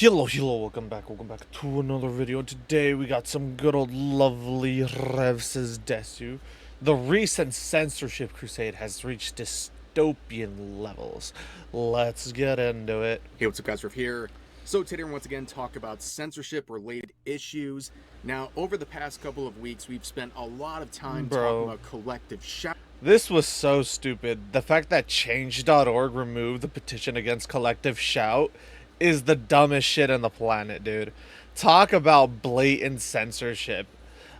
Hello, welcome back to another video. Today we got some good old lovely Revses Desu. The recent censorship crusade has reached dystopian levels. Let's get into it. Hey, what's up guys, Rev here. So today we're once again talk about censorship related issues. Now, over the past couple of weeks, we've spent a lot of time talking about collective shout. This was so stupid. The fact that change.org removed the petition against collective shout is the dumbest shit on the planet, dude. Talk about blatant censorship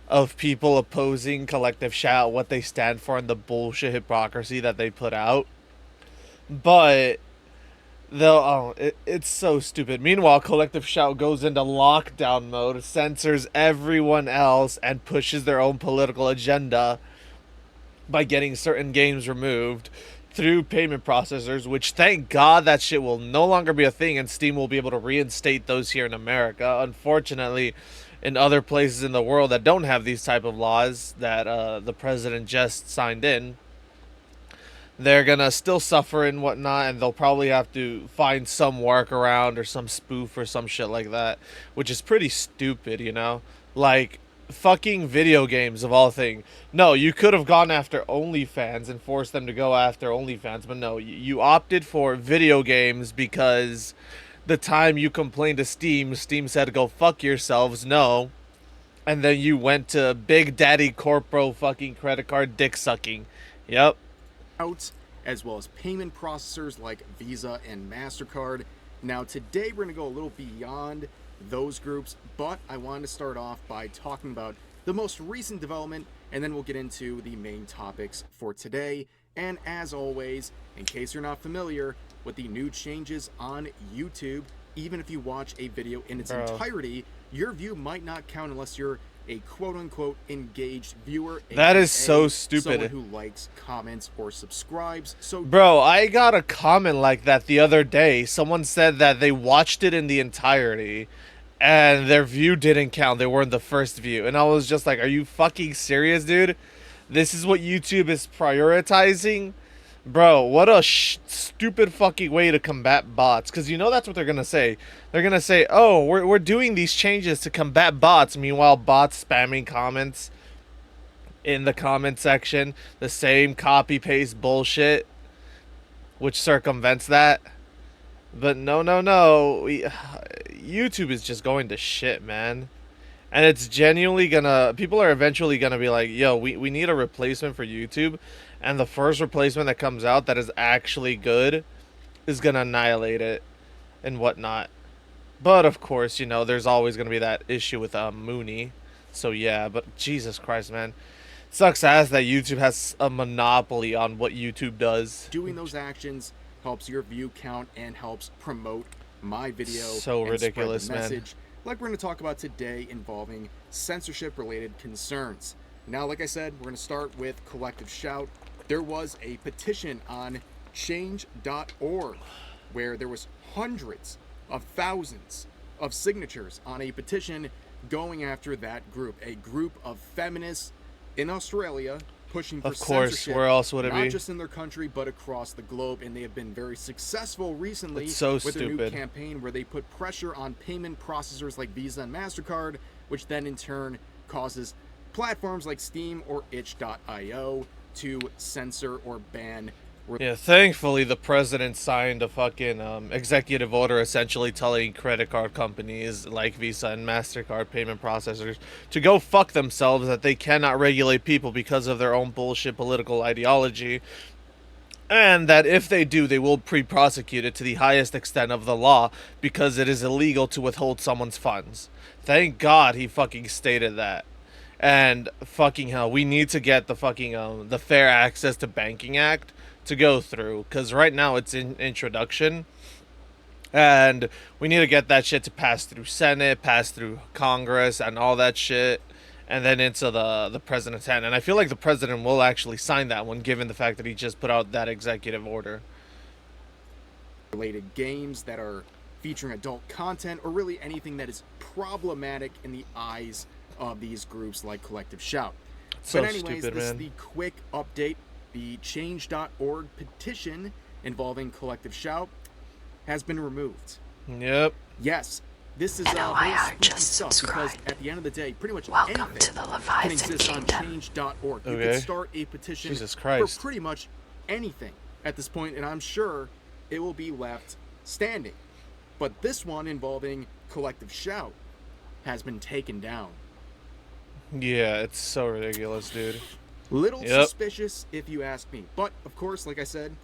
of people opposing collective shout, what they stand for, and the bullshit hypocrisy that they put out. But it's so stupid. Meanwhile, collective shout goes into lockdown mode, censors everyone else, and pushes their own political agenda by getting certain games removed through payment processors, which thank God that shit will no longer be a thing and Steam will be able to reinstate those here in America. Unfortunately, in other places in the world that don't have these type of laws that the president just signed in, they're gonna still suffer and whatnot, and they'll probably have to find some workaround or some spoof or some shit like that, which is pretty stupid, you know? Like, fucking video games of all things. No, you could have gone after OnlyFans and forced them to go after OnlyFans, but no, you opted for video games because the time you complained to Steam said go fuck yourselves, no. And then you went to Big Daddy Corpo fucking credit card dick sucking. Yep. As well as payment processors like Visa and MasterCard. Now today we're going to go a little beyond those groups, but I wanted to start off by talking about the most recent development, and then we'll get into the main topics for today. And as always, in case you're not familiar with the new changes on YouTube, even if you watch a video in its entirety, your view might not count unless you're a quote-unquote engaged viewer. That is so stupid. Someone who likes, comments, or subscribes. So, bro, I got a comment like that the other day. Someone said that they watched it in the entirety and their view didn't count. They weren't the first view. And I was just like, are you fucking serious, dude? This is what YouTube is prioritizing? Bro, what a stupid fucking way to combat bots. Because you know that's what they're going to say. They're going to say, oh, we're doing these changes to combat bots. Meanwhile, bots spamming comments in the comment section. The same copy-paste bullshit, which circumvents that. But no. YouTube is just going to shit, man. And it's genuinely gonna... People are eventually gonna be like, yo, we need a replacement for YouTube. And the first replacement that comes out that is actually good is gonna annihilate it and whatnot. But, of course, you know, there's always gonna be that issue with Mooney. So, yeah, but Jesus Christ, man. Sucks ass that YouTube has a monopoly on what YouTube does. Doing those actions helps your view count and helps promote my video. So ridiculous, spread the message, man. like we're going to talk about today, involving censorship related concerns. Now, like I said, we're going to start with collective shout. There was a petition on change.org where there was hundreds of thousands of signatures on a petition going after that group, a group of feminists in Australia pushing for censorship, where else would it be? Not just in their country, but across the globe. And they have been very successful recently with their new campaign where they put pressure on payment processors like Visa and MasterCard, which then in turn causes platforms like Steam or itch.io to censor or ban. Yeah, thankfully the president signed a fucking executive order essentially telling credit card companies like Visa and MasterCard payment processors to go fuck themselves, that they cannot regulate people because of their own bullshit political ideology, and that if they do, they will pre-prosecute it to the highest extent of the law because it is illegal to withhold someone's funds. Thank God he fucking stated that. And fucking hell, we need to get the fucking the Fair Access to Banking Act to go through, because right now it's in introduction, and we need to get that shit to pass through Senate, pass through Congress, and all that shit, and then into the president's hand. And I feel like the president will actually sign that one, given the fact that he just put out that executive order. Related games that are featuring adult content, or really anything that is problematic in the eyes of these groups like Collective Shout. So but anyways, stupid, this man. is the quick update. The change.org petition involving Collective Shout has been removed. Yep. Yes, This is And very OIR spooky just stuff because subscribed. at the end of the day, pretty much Welcome anything to the can Leviathan exist on Kingdom. change.org. You Okay. can start a petition Jesus for Christ. pretty much anything at this point, and I'm sure it will be left standing. But this one involving Collective Shout has been taken down. Yeah, it's so ridiculous, dude. Little Yep. suspicious, if you ask me. But of course, like I said,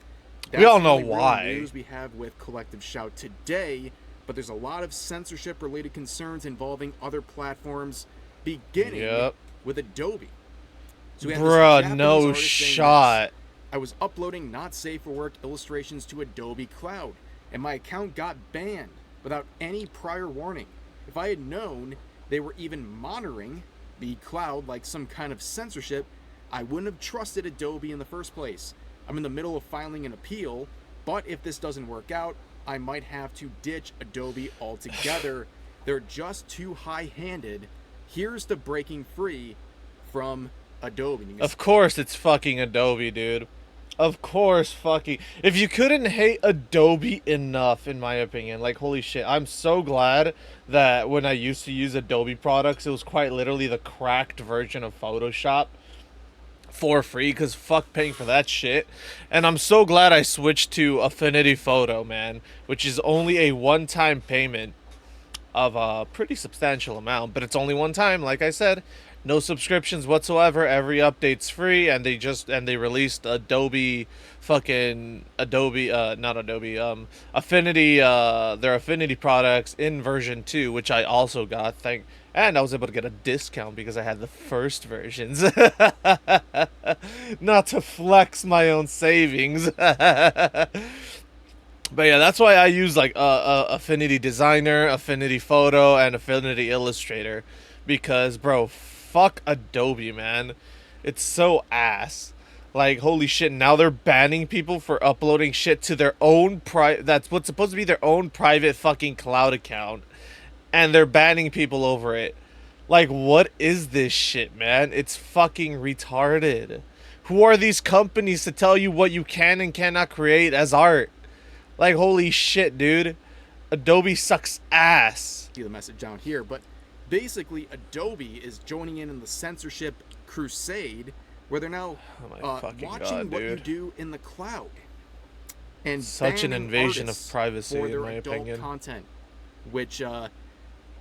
We all the know only real why. news we have with Collective Shout today. But there's a lot of censorship-related concerns involving other platforms, beginning Yep. with Adobe. So we have this Bruh, Japanese no artist saying shot. this: I was uploading not safe for work illustrations to Adobe Cloud, and my account got banned without any prior warning. If I had known they were even monitoring the cloud like some kind of censorship, I wouldn't have trusted Adobe in the first place. I'm in the middle of filing an appeal, but if this doesn't work out, I might have to ditch Adobe altogether. They're just too high-handed. Here's the breaking free from Adobe. Of course it's fucking Adobe, dude. Of course fucking... If you couldn't hate Adobe enough, in my opinion, like, holy shit, I'm so glad that when I used to use Adobe products, it was quite literally the cracked version of Photoshop for free, because fuck paying for that shit. And I'm so glad I switched to Affinity Photo, man, which is only a one-time payment of a pretty substantial amount, but it's only one time, like I said. No subscriptions whatsoever. Every update's free, and they released Adobe fucking Adobe not Adobe Affinity their Affinity products in version 2, which I also got, and I was able to get a discount because I had the first versions. Not to flex my own savings. But yeah, that's why I use like Affinity Designer, Affinity Photo, and Affinity Illustrator, because bro, fuck Adobe, man. It's so ass. Like, holy shit, now they're banning people for uploading shit to their own that's what's supposed to be their own private fucking cloud account, and they're banning people over it. Like, what is this shit, man? It's fucking retarded. Who are these companies to tell you what you can and cannot create as art? Like, holy shit, dude. Adobe sucks ass. See the message down here, but basically Adobe is joining in the censorship crusade, where they're now watching God, what you dude. do in the cloud, and Such an banning invasion of artists privacy, for in their my adult opinion. content, which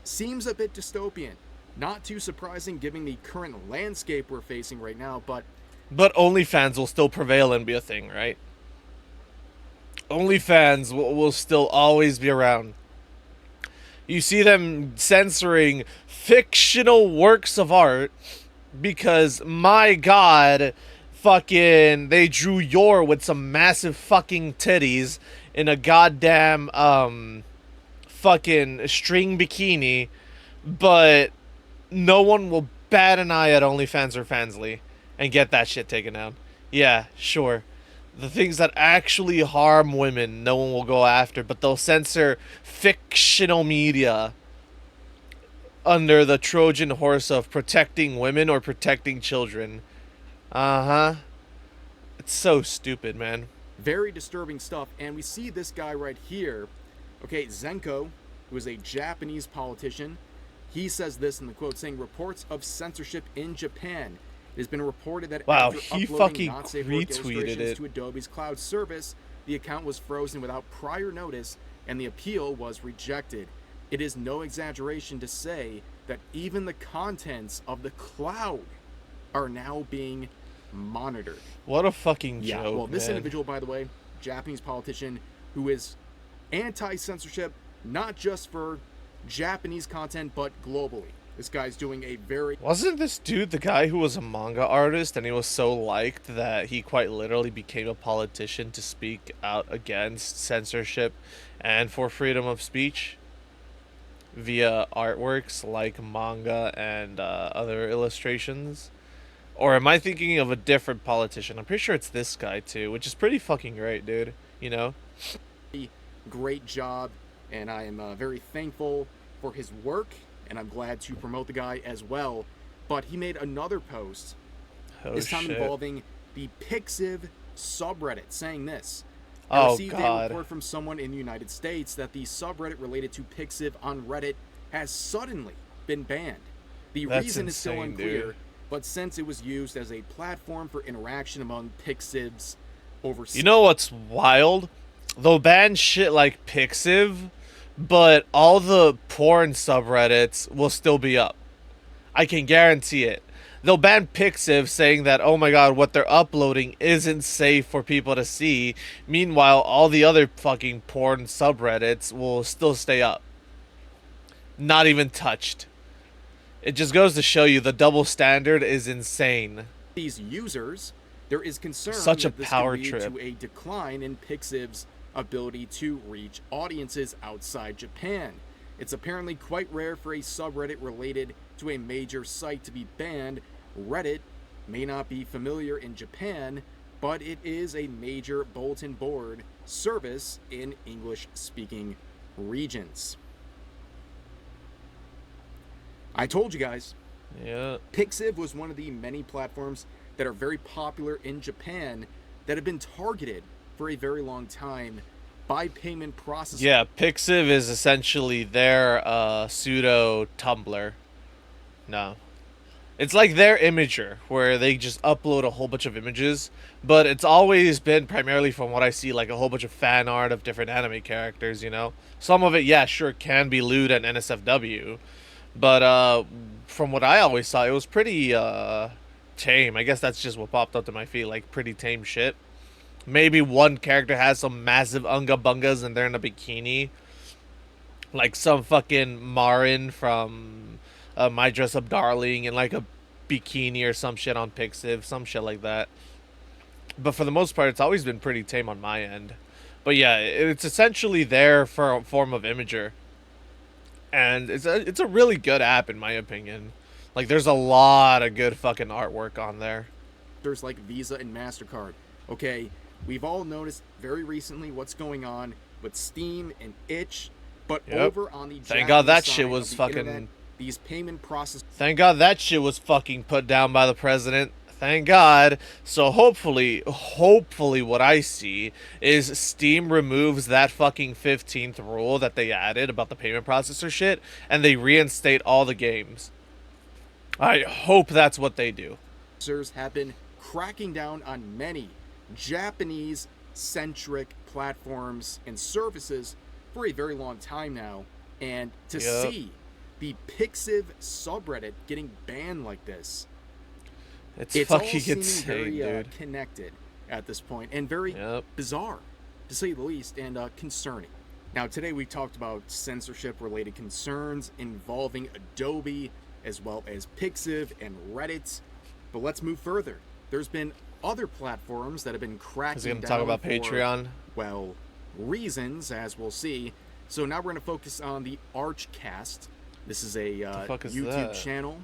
seems a bit dystopian. Not too surprising given the current landscape we're facing right now, but But OnlyFans will still prevail and be a thing, right? OnlyFans will still always be around. You see them censoring fictional works of art because, my god, fucking, they drew Yor with some massive fucking titties in a goddamn, fucking string bikini, but no one will bat an eye at OnlyFans or Fansly and get that shit taken down. Yeah, sure. The things that actually harm women, no one will go after, but they'll censor fictional media under the Trojan horse of protecting women or protecting children. Uh-huh. It's so stupid, man. very disturbing stuff. And we see this guy right here, okay, Zenko, who is a Japanese politician. He says this in the quote, saying, reports of censorship in Japan. It has been reported that Wow, after he uploading fucking not safe work retweeted illustrations it. to Adobe's cloud service, the account was frozen without prior notice, and the appeal was rejected. It is no exaggeration to say that even the contents of the cloud are now being monitored. What a fucking Yeah, joke, well, this man. individual, by the way, Japanese politician who is anti-censorship, not just for Japanese content, but globally. This guy's doing a very... Wasn't this dude the guy who was a manga artist and he was so liked that he quite literally became a politician to speak out against censorship and for freedom of speech via artworks like manga and other illustrations? Or am I thinking of a different politician? I'm pretty sure it's this guy too, which is pretty fucking great, dude. You know? great job, and I am very thankful for his work, and I'm glad to promote the guy as well. But he made another post, Oh, this time shit. involving the Pixiv subreddit, saying this: I Oh received a God, report from someone in the United States that the subreddit related to Pixiv on Reddit has suddenly been banned. The that's reason is still insane, dude. unclear, but since it was used as a platform for interaction among Pixivs You overseas, know what's wild? They'll ban shit like Pixiv, but all the porn subreddits will still be up. I can guarantee it. They'll ban Pixiv saying that, oh my god, what they're uploading isn't safe for people to see. Meanwhile, all the other fucking porn subreddits will still stay up. Not even touched. It just goes to show you the double standard is insane. users, there is concern Such a that this could power lead trip. to a decline in Pixiv's ability to reach audiences outside Japan. It's apparently quite rare for a subreddit related to a major site to be banned. Reddit may not be familiar in Japan, but it is a major bulletin board service in English speaking regions. I told you guys, Yeah. Pixiv was one of the many platforms that are very popular in Japan that have been targeted for a very long time by payment processors. Yeah, Pixiv is essentially their pseudo Tumblr. No. It's like their Imager, where they just upload a whole bunch of images, but it's always been primarily from what I see, like a whole bunch of fan art of different anime characters, you know? Some of it, yeah, sure, can be lewd and NSFW, but from what I always saw, it was pretty tame. I guess that's just what popped up to my feed, like pretty tame shit. Maybe one character has some massive unga bungas and they're in a bikini, like some fucking Marin from My Dress Up Darling in like a bikini or some shit on Pixiv, some shit like that. But for the most part, it's always been pretty tame on my end. But yeah, it's essentially there for a form of Imager, and it's a really good app in my opinion. Like there's a lot of good fucking artwork on there. Like Visa and MasterCard. Okay, we've all noticed very recently what's going on with Steam and Itch, but Yep. over on the Thank God that Japanese shit side was of the fucking. internet, these payment processors Thank God that shit was fucking put down by the president. Thank God. So hopefully what I see is Steam removes that fucking 15th rule that they added about the payment processor shit and they reinstate all the games. I hope that's what they do. have been cracking down on many Japanese centric platforms and services for a very long time now. And to Yep. see the Pixiv subreddit getting banned like this, It's it's all fucking seeming insane, very dude. connected at this point and very Yep. bizarre, to say the least, and concerning. Now, today we talked about censorship related concerns involving Adobe as well as Pixiv and Reddit. But let's move further. There's been other platforms that have been cracking Is he down gonna talk about for, Patreon? well, reasons, as we'll see. So now we're going to focus on the Archcast. This is a fuck is YouTube that? channel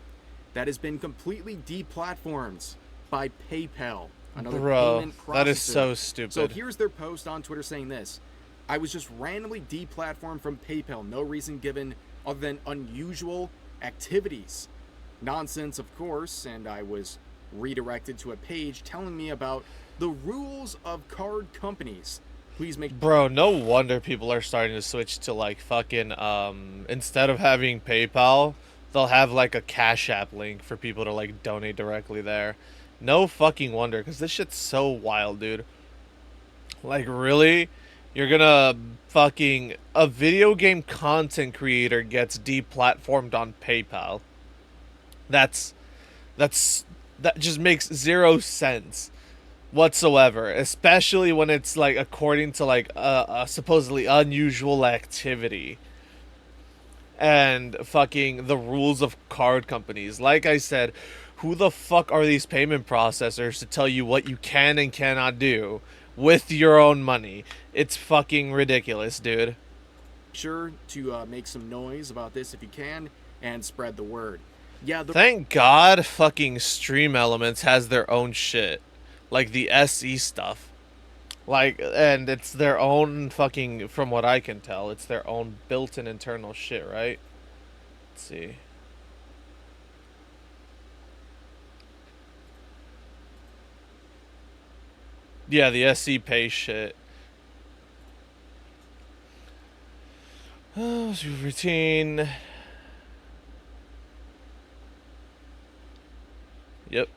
that has been completely deplatformed by PayPal, another Bro, payment processor. that is so stupid. So here's their post on Twitter saying this: I was just randomly deplatformed from PayPal, no reason given other than unusual activities. Nonsense, of course, and I was redirected to a page telling me about the rules of card companies. Please make Bro, no wonder people are starting to switch to like fucking instead of having PayPal, they'll have like a Cash App link for people to like donate directly there. No fucking wonder, cuz this shit's so wild, dude. Like really? You're gonna fucking a video game content creator gets deplatformed on PayPal. That's that's that just makes zero sense whatsoever, especially when it's like according to like a supposedly unusual activity and fucking the rules of card companies. Like I said, who the fuck are these payment processors to tell you what you can and cannot do with your own money? It's fucking ridiculous, dude. sure to make some noise about this if you can and spread the word. Yeah, the Thank God fucking Stream Elements has their own shit. Like the SE stuff. Like, and it's their own fucking, from what I can tell, it's their own built-in internal shit, right? Let's see. Yeah, the SE Pay shit. Routine. Yep.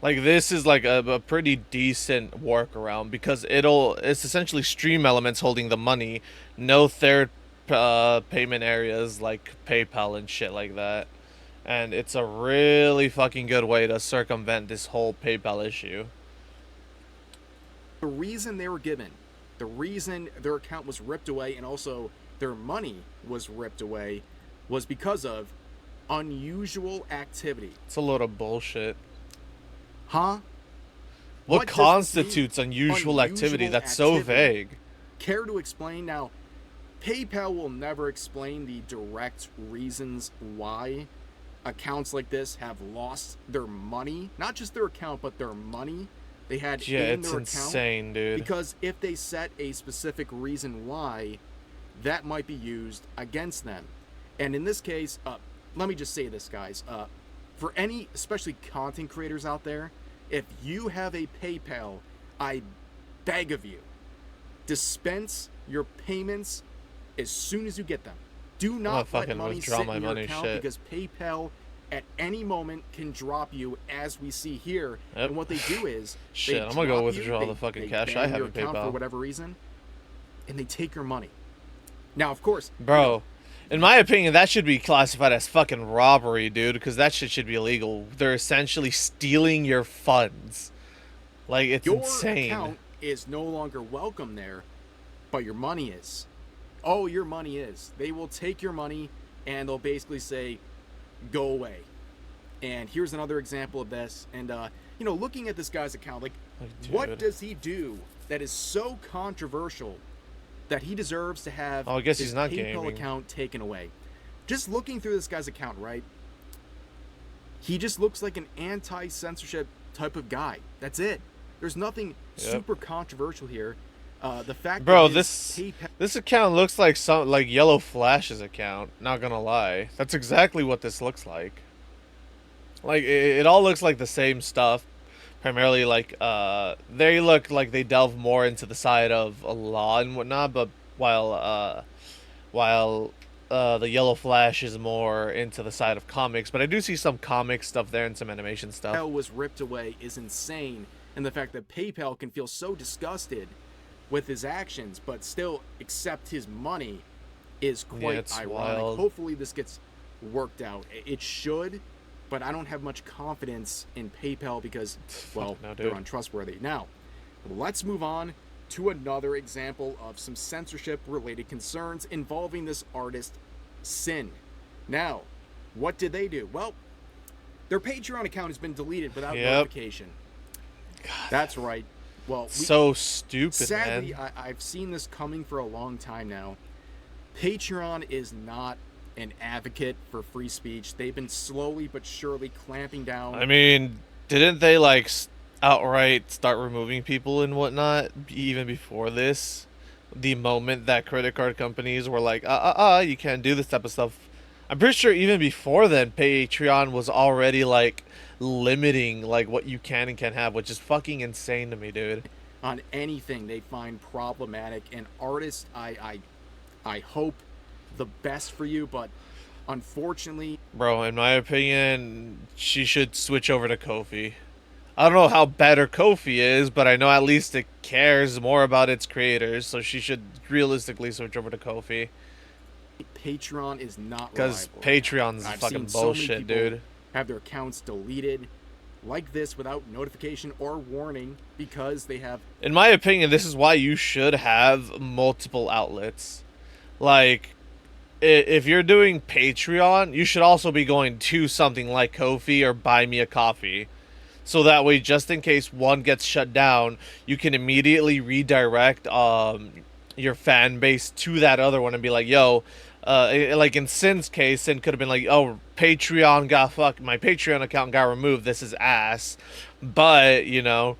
Like this is like a pretty decent workaround because it's essentially Stream Elements holding the money, no third payment areas like PayPal and shit like that, and it's a really fucking good way to circumvent this whole PayPal issue. The reason they were given, the reason their account was ripped away and also their money was ripped away was because of unusual activity. It's a load of bullshit. Huh? What constitutes unusual activity? That's so vague. Care to explain? Now, PayPal will never explain the direct reasons why accounts like this have lost their money. Not just their account, but their money they had in their account. Yeah, it's insane, dude. Because if they set a specific reason why, that might be used against them. And in this case, let me just say this, guys. For any, especially content creators out there, if you have a PayPal, I beg of you, dispense your payments as soon as you get them. Do not let money sit in your account because PayPal at any moment can drop you, as we see here. Yep. And what they do is shit, I'm gonna go withdraw the fucking cash I have in PayPal for whatever reason, and they take your money. Now, of course, bro. In my opinion, that should be classified as fucking robbery, dude, because that shit should be illegal. They're essentially stealing your funds. Like, it's insane. Your account is no longer welcome there, but your money is. Oh, your money is. They will take your money, and they'll basically say, go away. And here's another example of this. And, looking at this guy's account, like what does he do that is so controversial that he deserves to have I guess his he's not PayPal gaming. account taken away? Just looking through this guy's account, right? He just looks like an anti-censorship type of guy. That's it. There's nothing super controversial here. The fact bro, that this account looks like Yellow Flash's account. Not gonna lie, that's exactly what this looks like. Like it all looks like the same stuff. Primarily, like they look like they delve more into the side of law and whatnot, but while the Yellow Flash is more into the side of comics. But I do see some comic stuff there and some animation stuff. PayPal was ripped away is insane, and the fact that PayPal can feel so disgusted with his actions but still accept his money is quite ironic. Wild. Hopefully this gets worked out. It should, but I don't have much confidence in PayPal because, well, they're untrustworthy. Now, let's move on to another example of some censorship-related concerns involving this artist, Sin. Now, what did they do? Well, their Patreon account has been deleted without notification. God. That's right. Well, so stupid, sadly, man. I've seen this coming for a long time now. Patreon is not an advocate for free speech. They've been slowly but surely clamping down. I mean, didn't they like outright start removing people and whatnot even before this? The moment that credit card companies were like, you can't do this type of stuff. I'm pretty sure even before then, Patreon was already like limiting like what you can and can't have, which is fucking insane to me, dude. On anything they find problematic. And artists, I hope the best for you, but unfortunately, bro, in my opinion, she should switch over to Ko-fi. I don't know how better Ko-fi is, but I know at least it cares more about its creators, so she should realistically switch over to Ko-fi. Patreon is not because reliable. Patreon's fucking bullshit, dude. Have their accounts deleted like this without notification or warning because they have. In my opinion, this is why you should have multiple outlets. Like, if you're doing Patreon, you should also be going to something like Ko-fi or Buy Me a Coffee. So that way, just in case one gets shut down, you can immediately redirect your fan base to that other one and be like, yo, like in Sin's case, Sin could have been like, oh, Patreon got fucked, my Patreon account got removed, this is ass. But, you know,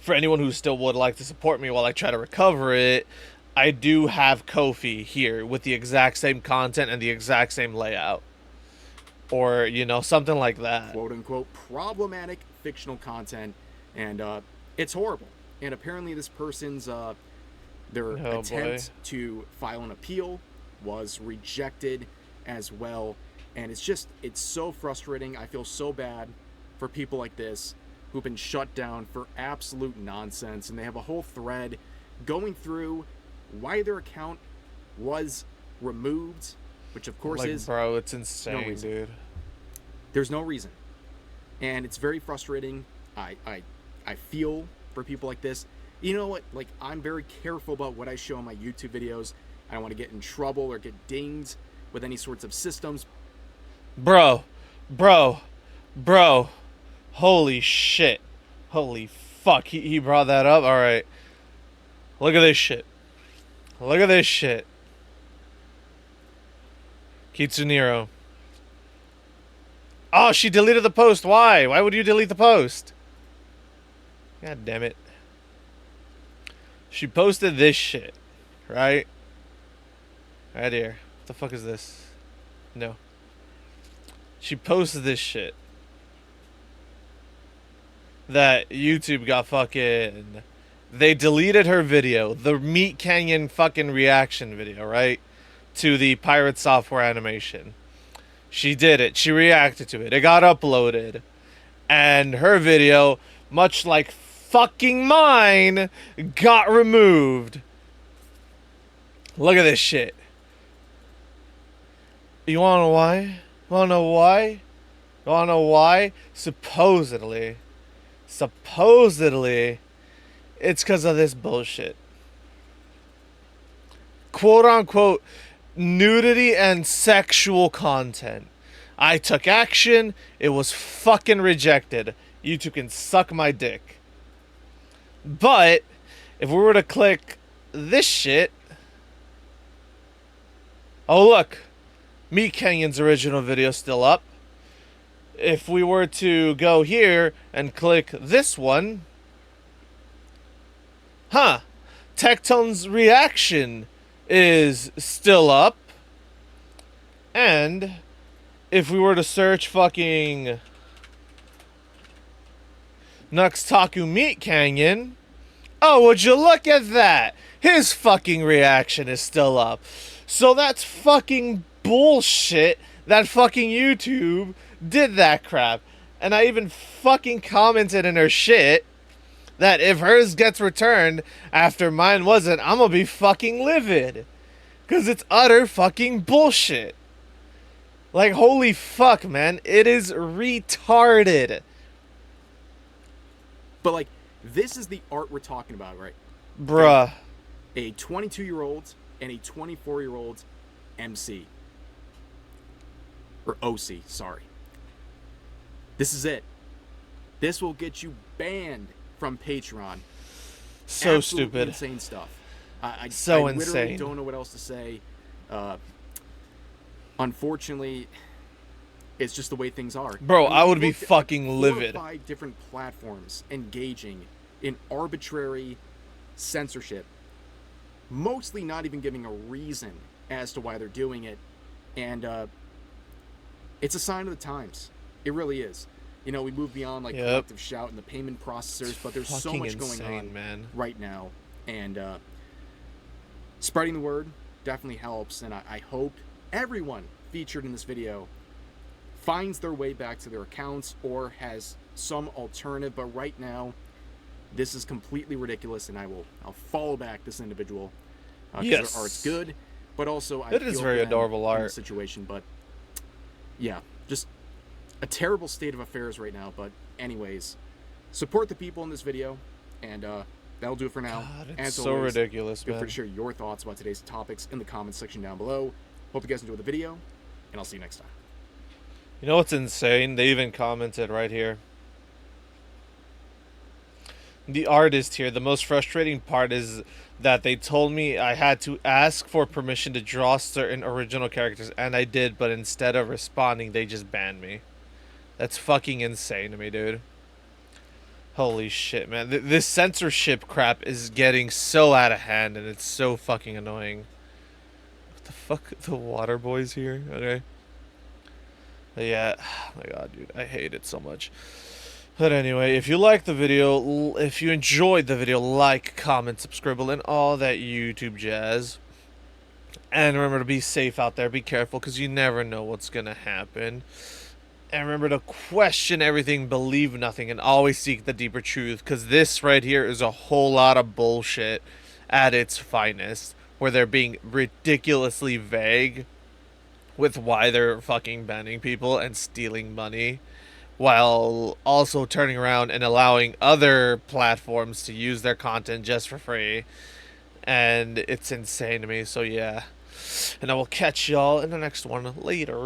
for anyone who still would like to support me while I try to recover it, I do have Ko-fi here with the exact same content and the exact same layout. Or, you know, something like that. Quote unquote problematic fictional content. And it's horrible. And apparently this person's Their Oh boy. attempt to file an appeal was rejected as well. And it's so frustrating. I feel so bad for people like this who've been shut down for absolute nonsense. And they have a whole thread going through why their account was removed, which of course Like, is bro, it's no insane, reason. dude. There's no reason. And it's very frustrating. I feel for people like this. You know what? Like, I'm very careful about what I show in my YouTube videos. I don't want to get in trouble or get dinged with any sorts of systems. Bro, bro, bro. Holy shit. Holy fuck. He brought that up? Alright. Look at this shit. Look at this shit. Kitsuniro. Oh, she deleted the post. Why? Why would you delete the post? God damn it. She posted this shit. Right? Right here. What the fuck is this? No. She posted this shit. That YouTube got fucking... They deleted her video. The Meat Canyon fucking reaction video, right? To the Pirate Software animation. She did it. She reacted to it. It got uploaded. And her video, much like fucking mine, got removed. Look at this shit. You wanna know why? You wanna know why? You wanna know why? Supposedly, it's because of this bullshit. Quote unquote, nudity and sexual content. I took action. It was fucking rejected. YouTube can suck my dick. But if we were to click this shit, oh look, Meat Canyon's original video still up. If we were to go here and click this one, Tectone's reaction is still up. And if we were to search fucking Nuxtaku Meat Canyon, oh, would you look at that? His fucking reaction is still up. So that's fucking bullshit that fucking YouTube did that crap. And I even fucking commented in her shit that if hers gets returned after mine wasn't, I'm gonna be fucking livid. Cause it's utter fucking bullshit. Like, holy fuck, man. It is retarded. But, like, this is the art we're talking about, right? Bruh. A 22-year-old and a 24-year-old MC. Or OC, sorry. This is it. This will get you banned from Patreon. So Absolutely stupid. Insane stuff. I So literally insane. don't know what else to say. Unfortunately, it's just the way things are. Bro, I would be looked at, fucking 4 or livid. 5 different platforms engaging in arbitrary censorship, mostly not even giving a reason as to why they're doing it, and it's a sign of the times. It really is. You know, we move beyond like collective shout and the payment processors, but there's so much going on right now, and spreading the word definitely helps, and I hope everyone featured in this video finds their way back to their accounts or has some alternative. But right now, this is completely ridiculous, and I'll follow back this individual because their art's good, but also I it is very adorable art in the situation. But yeah, just a terrible state of affairs right now. But anyways, support the people in this video, and that'll do it for now. God, it's as so always, ridiculous, feel man. free to share your thoughts about today's topics in the comments section down below. Hope you guys enjoyed the video, and I'll see you next time. You know what's insane? They even commented right here. The artist here, the most frustrating part is that they told me I had to ask for permission to draw certain original characters, and I did, but instead of responding, they just banned me. That's fucking insane to me, dude. Holy shit, man. This censorship crap is getting so out of hand, and it's so fucking annoying. What the fuck? The water boy's here? Okay. But yeah. Oh my god, dude. I hate it so much. But anyway, if you like the video, if you enjoyed the video, like, comment, subscribe, and all that YouTube jazz. And remember to be safe out there. Be careful, because you never know what's going to happen. And remember to question everything, believe nothing, and always seek the deeper truth. Because this right here is a whole lot of bullshit at its finest. Where they're being ridiculously vague with why they're fucking banning people and stealing money, while also turning around and allowing other platforms to use their content just for free. And it's insane to me, so yeah. And I will catch y'all in the next one later.